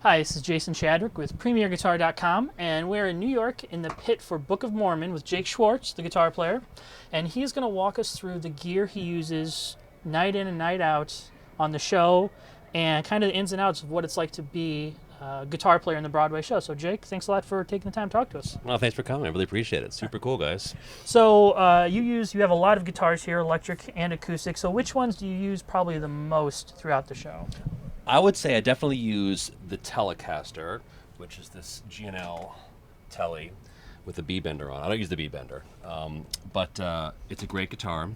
Hi, this is Jason Chadwick with PremierGuitar.com, and we're in New York in the pit for Book of Mormon with Jake Schwartz, the guitar player, and he's going to walk us through the gear he uses night in and night out on the show, and kind of the ins and outs of what it's like to be a guitar player in the Broadway show. So Jake, thanks a lot for taking the time to talk to us. Well, thanks for coming. I really appreciate it. Super cool, guys. So you have a lot of guitars here, electric and acoustic, so which ones do you use probably the most throughout the show? I would say I definitely use the Telecaster, which is this G&L Tele with a B-bender on. I don't use the B-bender, but it's a great guitar.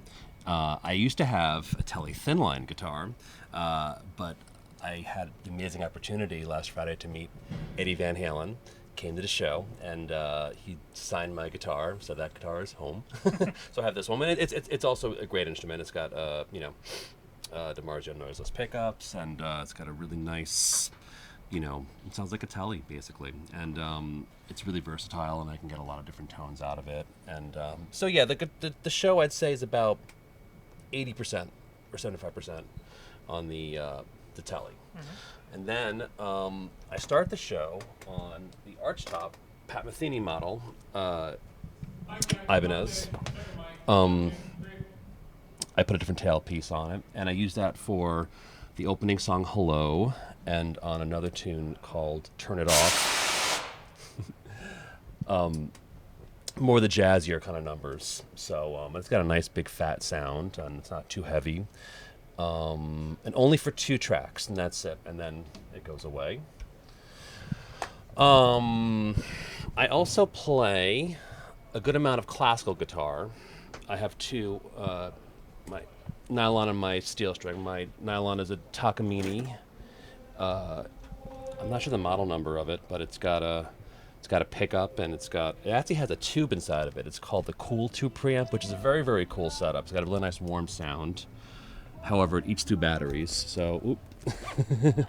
I used to have a Tele Thinline guitar, but I had the amazing opportunity last Friday to meet Eddie Van Halen. Came to the show, and he signed my guitar, so that guitar is home. So I have this one, and it's also a great instrument. It's got DiMarzio noiseless pickups, and it's got a really nice, it sounds like a Tele basically, and it's really versatile, and I can get a lot of different tones out of it. And so yeah, the show I'd say is about 80% or 75% on the Tele. Mm-hmm. And then I start the show on the archtop Pat Metheny model, Ibanez. I put a different tailpiece on it, and I use that for the opening song Hello, and on another tune called Turn It Off. More the jazzier kind of numbers. So it's got a nice big fat sound, and it's not too heavy. And only for 2 tracks, and that's it, and then it goes away. I also play a good amount of classical guitar. I have 2, my nylon and my steel string. My nylon is a Takamine. I'm not sure the model number of it, but it's got a pickup, and it actually has a tube inside of it. It's called the Cool Tube preamp, which is a very, very cool setup. It's got a really nice warm sound. However, it eats 2 batteries, so that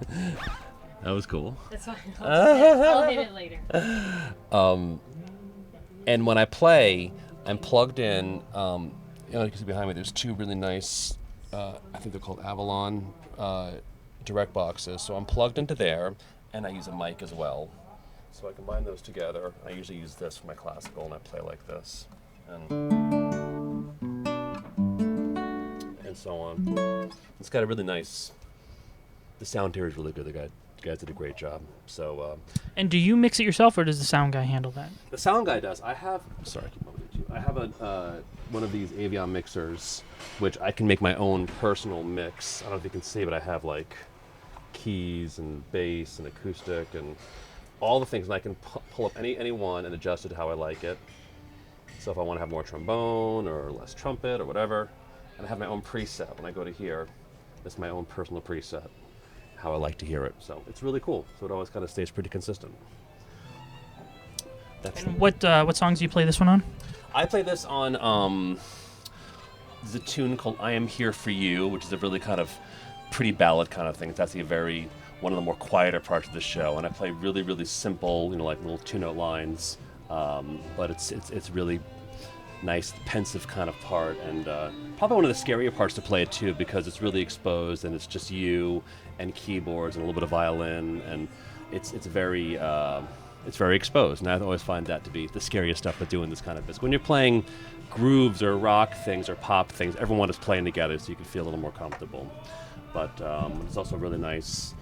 was cool. That's fine. I'll hit it later. And when I play, I'm plugged in. You can see behind me, there's 2 really nice, I think they're called Avalon direct boxes. So I'm plugged into there, and I use a mic as well. So I combine those together. I usually use this for my classical, and I play like this, and so on. It's got a really nice. The sound here is really good. The guys did a great job. So. And do you mix it yourself, or does the sound guy handle that? The sound guy does. I have one of these Avion mixers, which I can make my own personal mix. I don't know if you can see, but I have like keys and bass and acoustic and all the things, and I can pull up any one and adjust it how I like it. So if I want to have more trombone or less trumpet or whatever, and I have my own preset. When I go to here, it's my own personal preset, how I like to hear it. So it's really cool. So it always kind of stays pretty consistent. And what songs do you play this one on? I play this on the tune called I Am Here For You, which is a really kind of pretty ballad kind of thing. It's actually one of the more quieter parts of the show, and I play really, really simple, like little 2-note lines, but it's really nice, pensive kind of part, and probably one of the scarier parts to play it too, because it's really exposed, and it's just you and keyboards and a little bit of violin, and it's very exposed, and I always find that to be the scariest stuff with doing this kind of business. When you're playing grooves or rock things or pop things, everyone is playing together, so you can feel a little more comfortable. But it's also a really nice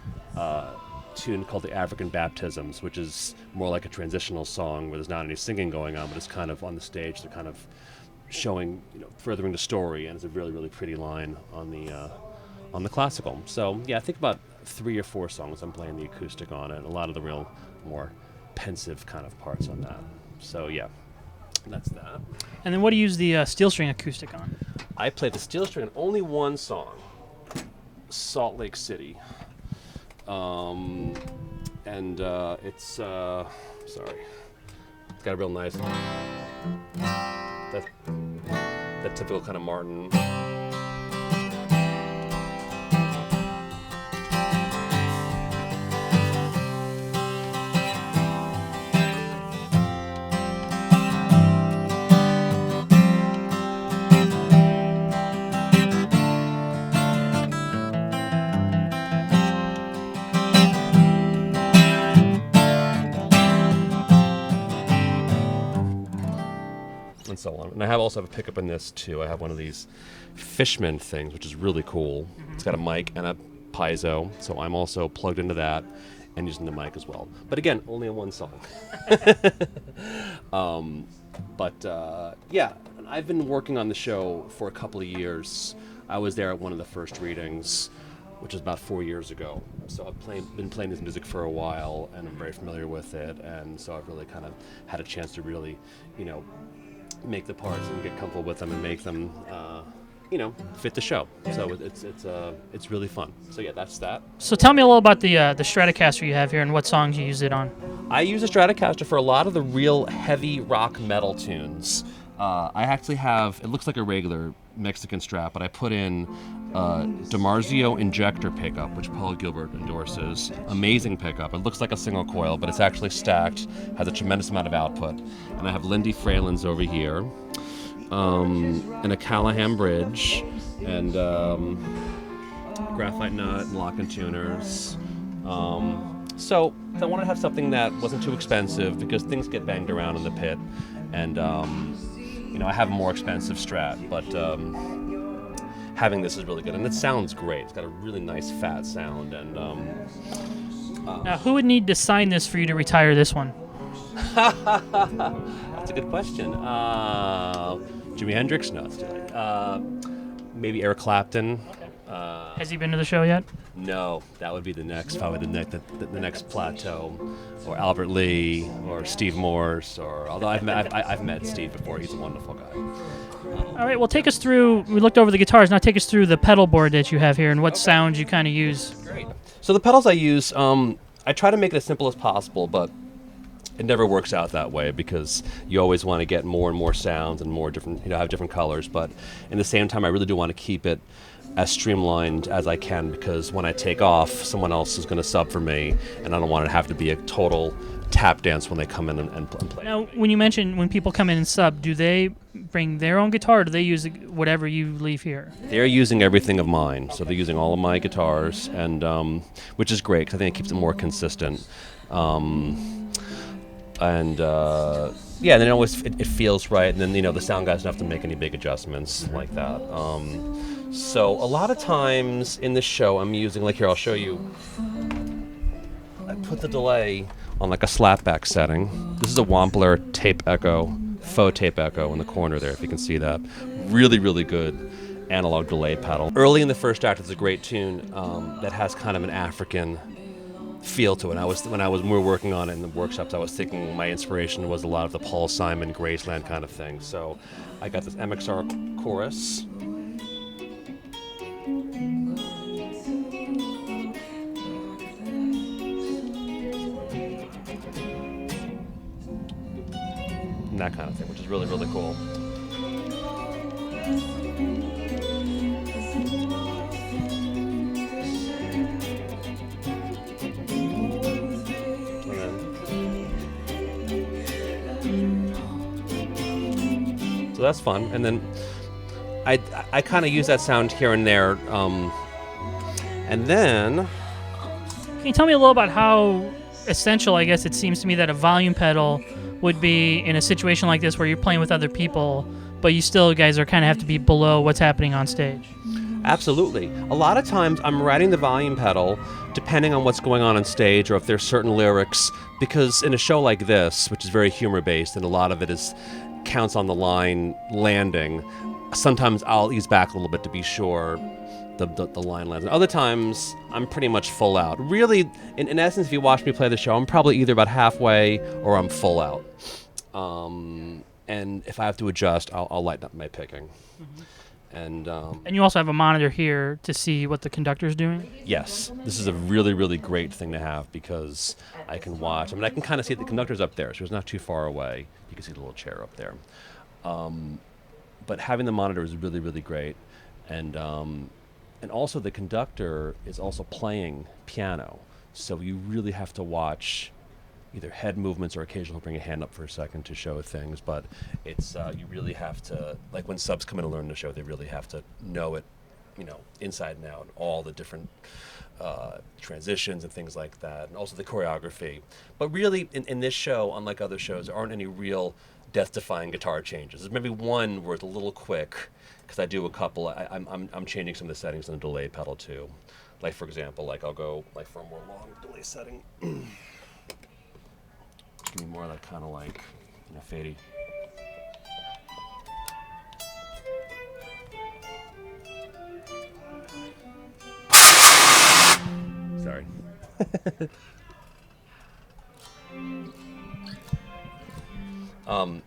tune called the African Baptisms, which is more like a transitional song where there's not any singing going on, but it's kind of on the stage. They're kind of showing, furthering the story, and it's a really, really pretty line on the classical. So yeah, I think about 3 or 4 songs I'm playing the acoustic on it, and a lot of the real more pensive kind of parts on that. So yeah, that's that. And then what do you use the steel string acoustic on? I play the steel string on only one song, Salt Lake City. And it's sorry, it's got a real nice that typical kind of Martin. and so on. And I also have a pickup in this too. I have one of these Fishman things, which is really cool. It's got a mic and a piezo, so I'm also plugged into that and using the mic as well. But again, only on one song. Yeah, I've been working on the show for a couple of years. I was there at one of the first readings, which was about 4 years ago. So I've been playing this music for a while, and I'm very familiar with it. And so I've really kind of had a chance to really, make the parts and get comfortable with them and make them, fit the show. So it's really fun. So yeah, that's that. So tell me a little about the Stratocaster you have here and what songs you use it on. I use a Stratocaster for a lot of the real heavy rock metal tunes. I actually have, it looks like a regular Mexican Strat, but I put in DiMarzio injector pickup, which Paul Gilbert endorses. Amazing pickup. It looks like a single coil, but it's actually stacked, has a tremendous amount of output. And I have Lindy Fralins over here, and a Callahan bridge, and graphite nut and lock and tuners. So I wanted to have something that wasn't too expensive because things get banged around in the pit, and I have a more expensive Strat, but having this is really good, and it sounds great. It's got a really nice fat sound, and now, who would need to sign this for you to retire this one? That's a good question. Jimi Hendrix? No, it's too late. Maybe Eric Clapton. Has he been to the show yet? No, that would be the next, probably the next plateau, or Albert Lee, or Steve Morse, or although I've met Steve before. He's a wonderful guy. All right, well, take us through. We looked over the guitars. Now take us through the pedal board that you have here and what sounds you kind of use. Great. So the pedals I use, I try to make it as simple as possible, but it never works out that way because you always want to get more and more sounds and more different, have different colors. But in the same time, I really do want to keep it as streamlined as I can because when I take off, someone else is going to sub for me, and I don't want it to have to be a total tap dance when they come in and play. Now, when you mention when people come in and sub, do they bring their own guitar, or do they use whatever you leave here? They're using everything of mine, so they're using all of my guitars, and which is great because I think it keeps it more consistent. And then it feels right, and then the sound guys don't have to make any big adjustments like that. So a lot of times in this show, I'm using, like here, I'll show you. I put the delay on like a slapback setting. This is a Wampler tape echo, faux tape echo in the corner there, if you can see that. Really, really good analog delay pedal. Early in the first act, it's a great tune that has kind of an African feel to it. When we were working on it in the workshops, I was thinking my inspiration was a lot of the Paul Simon, Graceland kind of thing. So I got this MXR chorus. And that kind of thing, which is really, really cool. So that's fun. And then I kind of use that sound here and there. And then... Can you tell me a little about how essential, I guess it seems to me, that a volume pedal would be in a situation like this where you're playing with other people, but you still guys are kind of have to be below what's happening on stage? Absolutely. A lot of times I'm writing the volume pedal depending on what's going on stage or if there's certain lyrics, because in a show like this, which is very humor-based and a lot of it is counts on the line landing, sometimes I'll ease back a little bit to be sure the line lands. And other times, I'm pretty much full out. Really, in essence, if you watch me play the show, I'm probably either about halfway or I'm full out. And if I have to adjust, I'll lighten up my picking. Mm-hmm. And you also have a monitor here to see what the conductor's doing? Yes. This is a really, really great thing to have because I can watch. I mean, I can kind of see the conductor's up there, so it's not too far away. You can see the little chair up there. But having the monitor is really, really great. And also the conductor is also playing piano, so you really have to watch either head movements or occasionally bring a hand up for a second to show things. But it's you really have to, like when subs come in and learn the show, they really have to know it, inside and out, all the different transitions and things like that, and also the choreography. But really, in this show, unlike other shows, there aren't any real death-defying guitar changes. There's maybe one where it's a little quick, because I do a couple. I'm changing some of the settings on the delay pedal too. Like for example, like I'll go like for a more long delay setting. Give me more of that kind of like, fadey. Sorry. And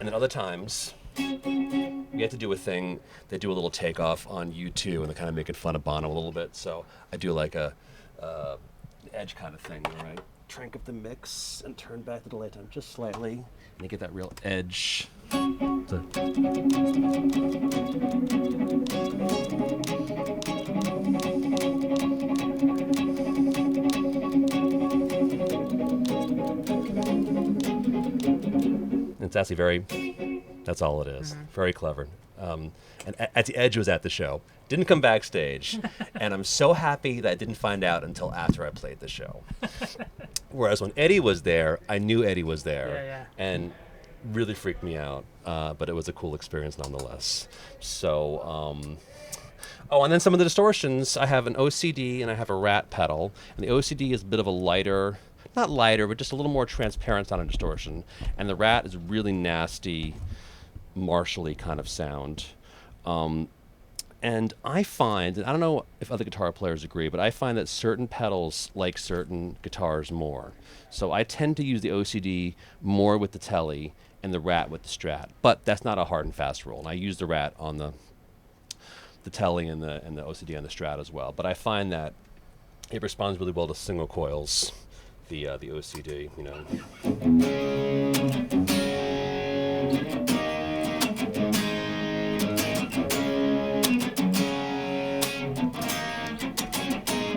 then other times, we have to do a thing. They do a little takeoff on U2, and they're kind of making fun of Bono a little bit. So I do like a edge kind of thing, where I crank up the mix and turn back the delay time just slightly, and you get that real edge. It's actually that's all it is. Mm-hmm. Very clever. And at the Edge was at the show. Didn't come backstage. And I'm so happy that I didn't find out until after I played the show. Whereas when Eddie was there, I knew Eddie was there. Yeah. And really freaked me out. But it was a cool experience nonetheless. So, and then some of the distortions, I have an OCD and I have a Rat pedal. And the OCD is a bit of a lighter, not lighter, but just a little more transparent sound and distortion. And the Rat is really nasty, Marshall-y kind of sound. And I find, and I don't know if other guitar players agree, but I find that certain pedals like certain guitars more. So I tend to use the OCD more with the Tele and the Rat with the Strat. But that's not a hard and fast rule. And I use the Rat on the Tele and the OCD on the Strat as well. But I find that it responds really well to single coils. The OCD,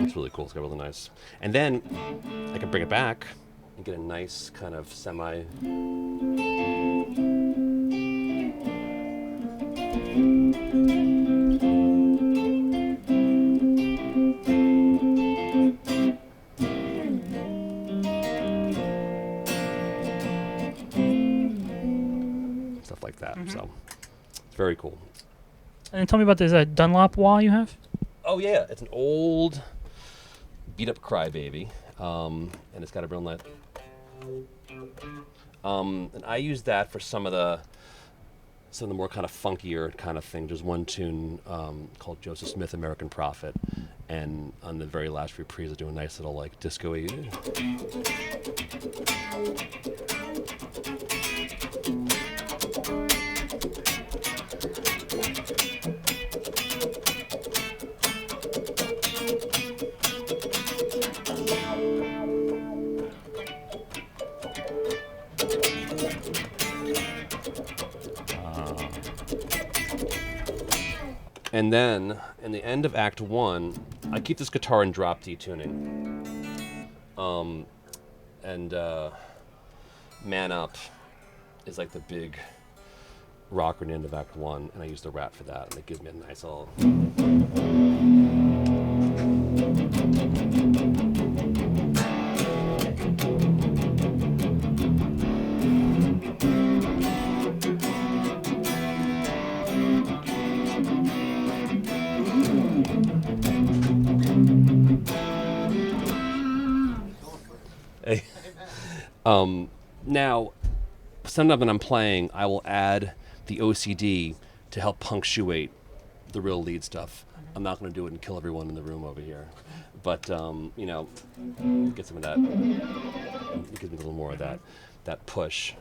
It's really cool. It's got really nice. And then I can bring it back and get a nice kind of semi. Like that, So it's very cool. And then tell me about this Dunlop wah you have. Oh yeah, it's an old beat up crybaby, and it's got a real nice. And I use that for some of the more kind of funkier kind of thing. There's one tune called Joseph Smith, American Prophet, and on the very last reprise, I do a nice little like disco-y. And then, in the end of Act 1, I keep this guitar in drop D tuning. Man Up is like the big rocker in the end of Act 1, and I use the Rat for that, and it gives me a nice little... Now, sometimes when I'm playing, I will add the OCD to help punctuate the real lead stuff. I'm not going to do it and kill everyone in the room over here. But, get some of that. It gives me a little more of that push.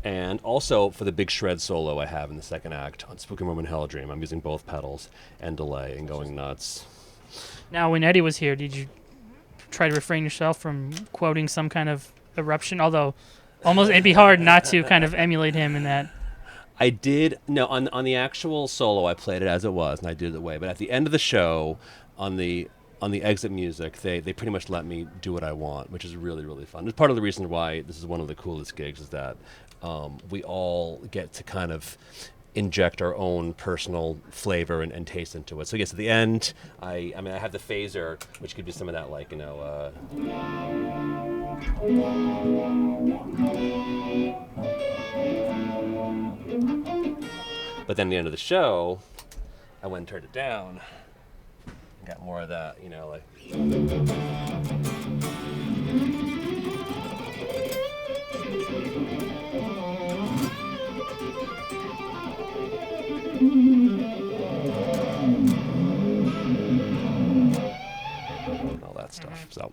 And also, for the big shred solo I have in the second act on Spooky Mormon Hell Dream, I'm using both pedals and delay and going nuts. Now, when Eddie was here, did you try to refrain yourself from quoting some kind of eruption? Although, almost it'd be hard not to kind of emulate him in that. I did, no, on the actual solo, I played it as it was, and I did it away. But at the end of the show, on the exit music, they pretty much let me do what I want, which is really, really fun. It's part of the reason why this is one of the coolest gigs, is that we all get to kind of inject our own personal flavor and taste into it. So yes, at the end, I have the phaser, which could be some of that, like, But then at the end of the show, I went and turned it down. Got more of that, you know, like. All that stuff. So,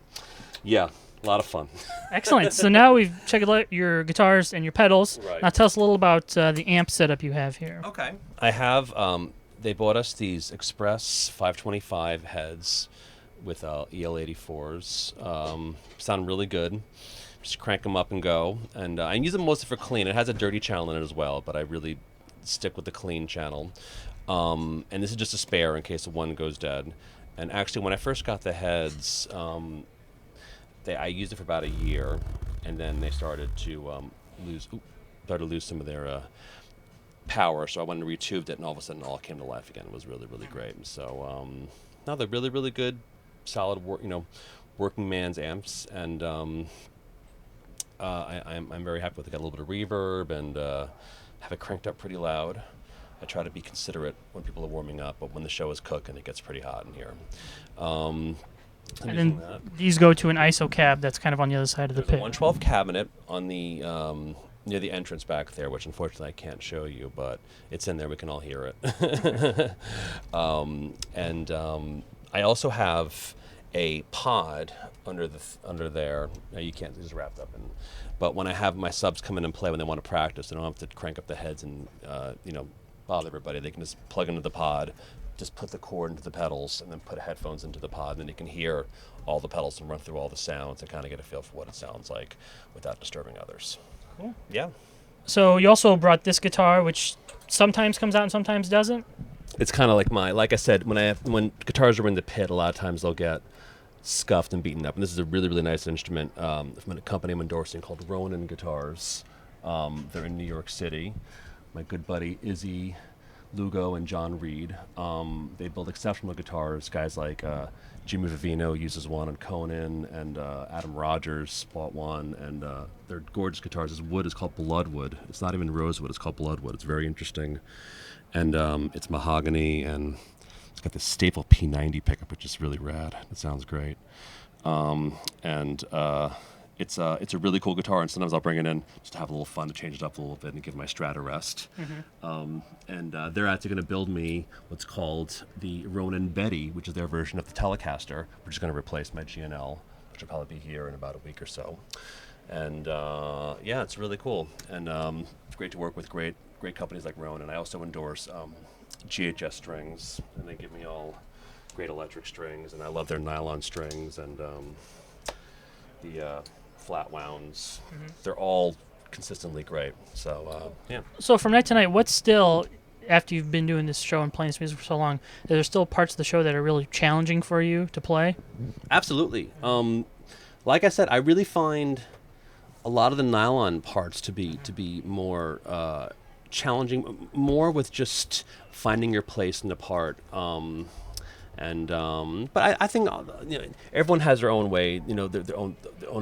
yeah, a lot of fun. Excellent. So now we've checked out your guitars and your pedals. Right. Now tell us a little about the amp setup you have here. Okay. I have, they bought us these Express 525 heads with EL84s. Sound really good. Just crank them up and go. And I use them mostly for clean. It has a dirty channel in it as well, but I really stick with the clean channel. And this is just a spare in case the one goes dead. And actually, when I first got the heads, I used it for about a year, and then they started to lose some of their power. So I went and retubed it, and all of a sudden, it all came to life again. It was really, really great. So now they're really, really good, solid, working man's amps, and I'm very happy with it. Got a little bit of reverb, and have it cranked up pretty loud. I try to be considerate when people are warming up, but when the show is cooking, it gets pretty hot in here. And then these go to an ISO cab that's kind of on the other side of the There's a pit. 112 cabinet on the near the entrance back there, which unfortunately I can't show you, but it's in there. We can all hear it. I also have a pod under there. Now you can't, it's wrapped up in. But when I have my subs come in and play when they want to practice, they don't have to crank up the heads and bother everybody. They can just plug into the pod, just put the cord into the pedals, and then put headphones into the pod, and then you can hear all the pedals and run through all the sounds and kind of get a feel for what it sounds like without disturbing others. Cool. Yeah. So you also brought this guitar, which sometimes comes out and sometimes doesn't. It's kind of like I said, when guitars are in the pit, a lot of times they'll get scuffed and beaten up. And this is a really, really nice instrument from a company I'm endorsing called Ronin Guitars. They're in New York City. My good buddy Izzy Lugo and John Reed. They build exceptional guitars. Guys like Jimmy Vivino uses one on Conan, and Adam Rogers bought one. And they're gorgeous guitars. This wood is called bloodwood. It's not even rosewood. It's called bloodwood. It's very interesting. And it's mahogany, and it's got this Staple P90 pickup, which is really rad. It sounds great. It's a really cool guitar, and sometimes I'll bring it in just to have a little fun, to change it up a little bit and give my Strat a rest. Mm-hmm. They're actually going to build me what's called the Ronin Betty, which is their version of the Telecaster, which is going to replace my GNL, which will probably be here in about a week or so. And yeah, it's really cool, and it's great to work with great companies like Ronin. I also endorse GHS strings, and they give me all great electric strings, and I love their nylon strings and the flat wounds. Mm-hmm. They're all consistently great. So yeah. So from night to night, what's still, after you've been doing this show and playing this music for so long, are there still parts of the show that are really challenging for you to play? Absolutely. Like I said, I really find a lot of the nylon parts to be more challenging, more with just finding your place in the part. But I think everyone has their own way, their own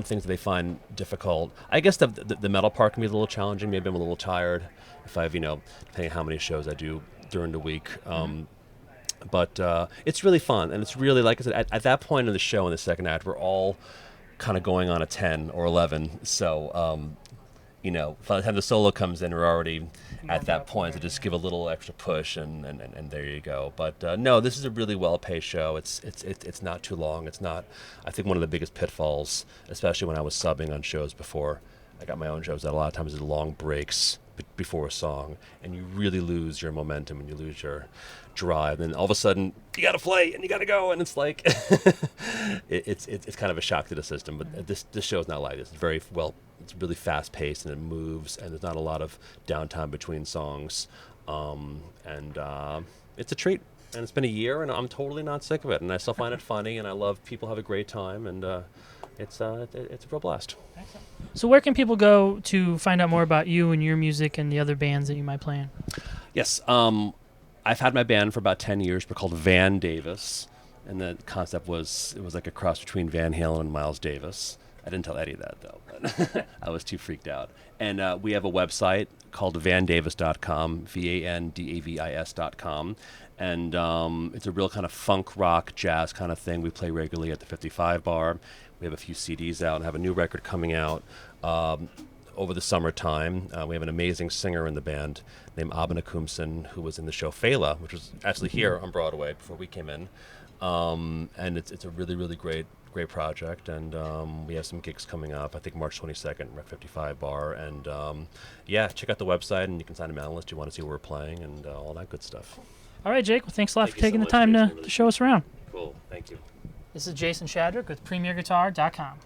things that they find difficult. I guess the metal part can be a little challenging. Maybe I'm a little tired if I've, depending on how many shows I do during the week. But it's really fun, and it's really, like I said, at that point in the show in the second act, we're all kind of going on a 10 or 11. So, by the time the solo comes in, we're already at that point to just give a little extra push, and there you go. But no, this is a really well-paced show. It's not too long. It's not, I think, one of the biggest pitfalls, especially when I was subbing on shows before I got my own shows, that a lot of times there's long breaks before a song, and you really lose your momentum and you lose your drive. And all of a sudden, you got to play and you got to go, and it's like it's kind of a shock to the system. But this show is not like this. It's very well. It's really fast paced, and it moves, and there's not a lot of downtime between songs. It's a treat, and it's been a year, and I'm totally not sick of it, and I still find it funny, and I love people have a great time, and it's a real blast. Excellent. So where can people go to find out more about you and your music and the other bands that you might play in? Yes, I've had my band for about 10 years. We're called Van Davis, and the concept was, it was like a cross between Van Halen and Miles Davis. I didn't tell Eddie that, though. But I was too freaked out. And we have a website called vandavis.com, vandavis.com. And it's a real kind of funk, rock, jazz kind of thing. We play regularly at the 55 Bar. We have a few CDs out and have a new record coming out over the summertime. We have an amazing singer in the band named Abena Kumsen, who was in the show Fela, which was actually here on Broadway before we came in. And it's a really, really great project, and we have some gigs coming up. I think March 22nd, at 55 Bar, and yeah, check out the website, and you can sign a mailing list. You want to see where we're playing, and all that good stuff. All right, Jake. Well, thanks a lot Thank for you so taking the much, time Jason. to Really show us around. Cool, thank you. This is Jason Shadrick with PremierGuitar.com.